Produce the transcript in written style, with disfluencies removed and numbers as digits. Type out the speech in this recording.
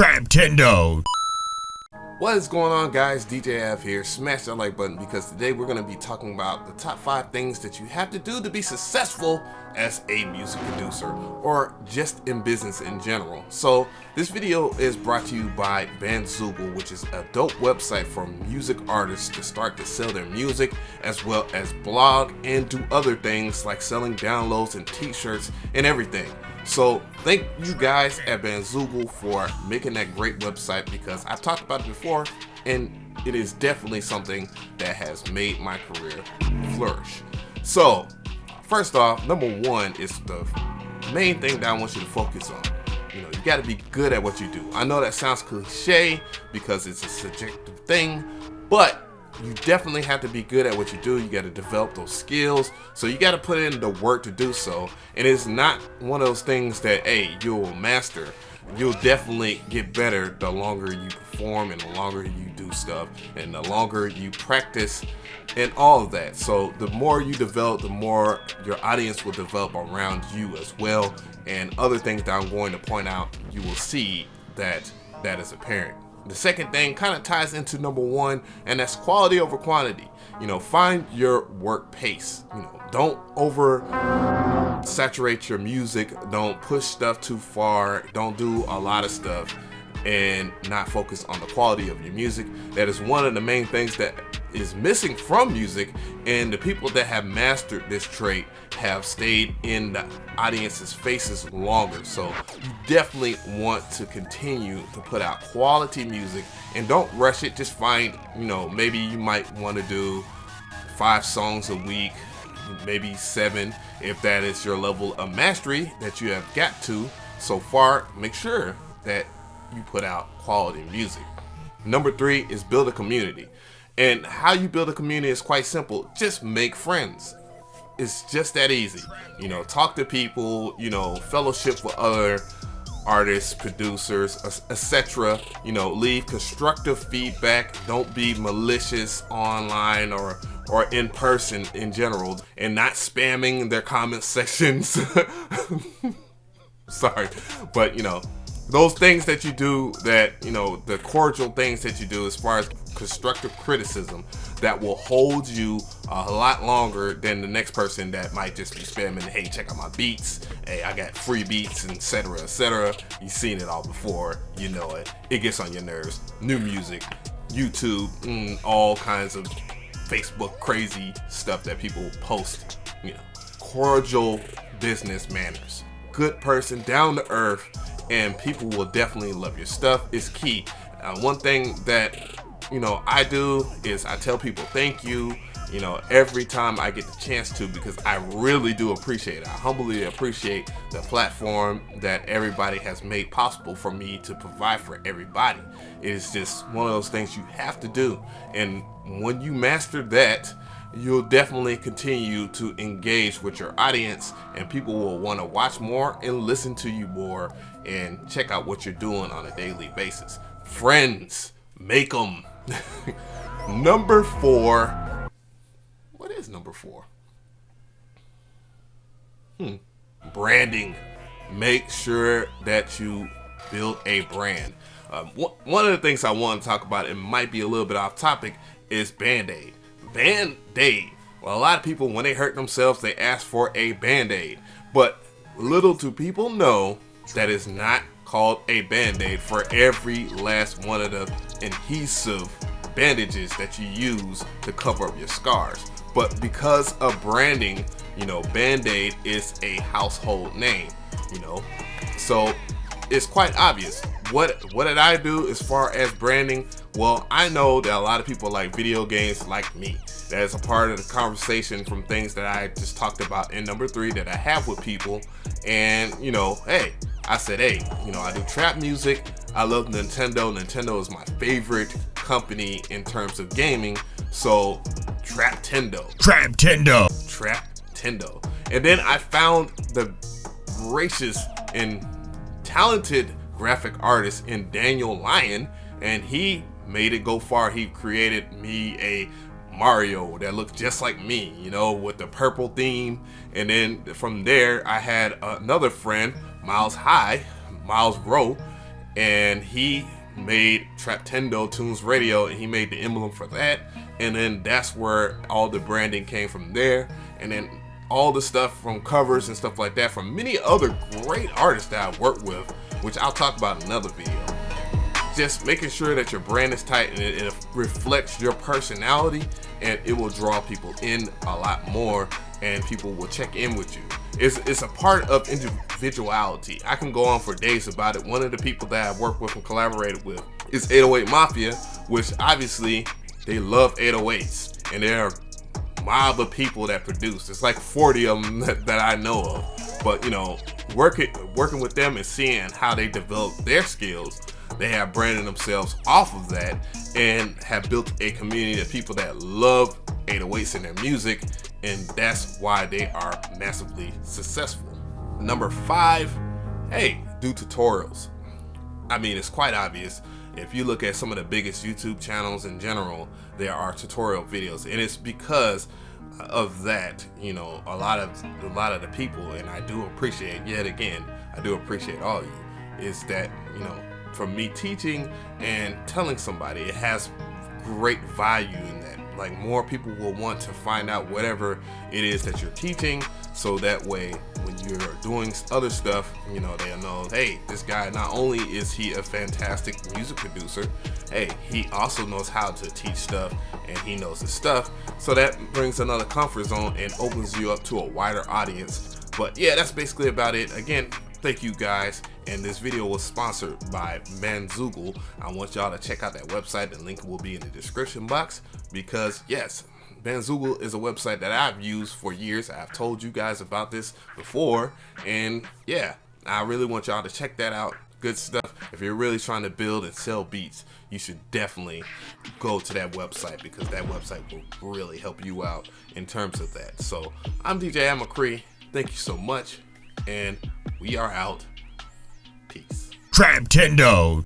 Tendo. What is going on, guys? DJ Av here. Smash that like button because today we're going to be talking about the top 5 things that you have to do to be successful as a music producer or just in business in general. So this video is brought to you by Bandzoogle, which is a dope website for music artists to start to sell their music as well as blog and do other things like selling downloads and t-shirts and everything. So thank you guys at Bandzoogle for making that great website because I've talked about it before and it is definitely something that has made my career flourish. So first off, number 1 is the main thing that I want you to focus on. You got to be good at what you do. I know that sounds cliche because it's a subjective thing, but you definitely have to be good at what you do. You got to develop those skills. So you got to put in the work to do so. And it's not one of those things that, hey, you'll master. You'll definitely get better the longer you perform and the longer you do stuff and the longer you practice and all of that. So the more you develop, the more your audience will develop around you as well. And other things that I'm going to point out, you will see that is apparent. The second thing kind of ties into number 1, and that's quality over quantity. Find your work pace. Don't over saturate your music. Don't push stuff too far. Don't do a lot of stuff and not focus on the quality of your music. That is one of the main things that is missing from music, and the people that have mastered this trait have stayed in the audience's faces longer. So you definitely want to continue to put out quality music and don't rush it. Just find, maybe you might want to do 5 songs a week, maybe 7 if that is your level of mastery that you have got to so far. Make sure that you put out quality music. Number 3 is build a community. And how you build a community is quite simple. Just make friends. It's just that easy. Talk to people, fellowship with other artists, producers, etc. Leave constructive feedback. Don't be malicious online or in person in general, and not spamming their comment sections. Sorry, but those things that you do, that the cordial things that you do as far as constructive criticism, that will hold you a lot longer than the next person that might just be spamming, hey, check out my beats, hey, I got free beats, etc., etc. You've seen it all before, you know it. It gets on your nerves. New music, YouTube, all kinds of Facebook crazy stuff that people post. Cordial business manners, good person, down to earth, and people will definitely love your stuff. Is key. One thing that I do is I tell people thank you, every time I get the chance to, because I really do appreciate it. I humbly appreciate the platform that everybody has made possible for me to provide for everybody. It is just one of those things you have to do. And when you master that, you'll definitely continue to engage with your audience, and people will want to watch more and listen to you more and check out what you're doing on a daily basis. Friends, make them. Number 4. What is number 4? Branding. Make sure that you build a brand. One of the things I want to talk about, it might be a little bit off topic, is Band-Aid. Band-Aid. Well, a lot of people, when they hurt themselves, they ask for a Band-Aid. But little do people know that is not called a Band-Aid for every last one of the adhesive bandages that you use to cover up your scars. But because of branding, Band-Aid is a household name, so it's quite obvious. What did I do as far as branding? Well, I know that a lot of people like video games like me. That is a part of the conversation from things that I just talked about in number 3 that I have with people. And, hey, I said, hey, I do trap music. I love Nintendo. Nintendo is my favorite company in terms of gaming. So, Trap Tendo. And then I found the gracious and talented graphic artist in Daniel Lyon, and he made it go far. He created me a Mario that looked just like me, with the purple theme. And then from there, I had another friend, Miles Rowe, and he made Traptendo Tunes Radio, and he made the emblem for that. And then that's where all the branding came from there. And then all the stuff from covers and stuff like that from many other great artists that I've worked with, which I'll talk about in another video. Just making sure that your brand is tight and it reflects your personality, and it will draw people in a lot more, and people will check in with you. It's a part of individuality. I can go on for days about it. One of the people that I've worked with and collaborated with is 808 Mafia, which obviously they love 808s, and they're a mob of people that produce. It's like 40 of them that I know of. But you know, working with them and seeing how they develop their skills, they have branded themselves off of that and have built a community of people that love 808s in their music, and that's why they are massively successful. Number 5, hey, do tutorials. I mean, it's quite obvious. If you look at some of the biggest YouTube channels in general, there are tutorial videos, and it's because of that, you know, a lot of the people, and I do appreciate, yet again, I do appreciate all of you, is that, you know, from me teaching and telling somebody, it has great value in that. Like, more people will want to find out whatever it is that you're teaching, so that way when you're doing other stuff, you know, they'll know, hey, this guy, not only is he a fantastic music producer, hey, he also knows how to teach stuff, and he knows his stuff. So that brings another comfort zone and opens you up to a wider audience. But yeah, that's basically about it. Again, thank you guys, and this video was sponsored by Bandzoogle. I want y'all to check out that website. The link will be in the description box, because yes, Bandzoogle is a website that I've used for years. I've told you guys about this before, and yeah, I really want y'all to check that out. Good stuff. If you're really trying to build and sell beats, you should definitely go to that website, because that website will really help you out in terms of that. So I'm DJ McCree. Thank you so much, and we are out. Peace. Traptendo.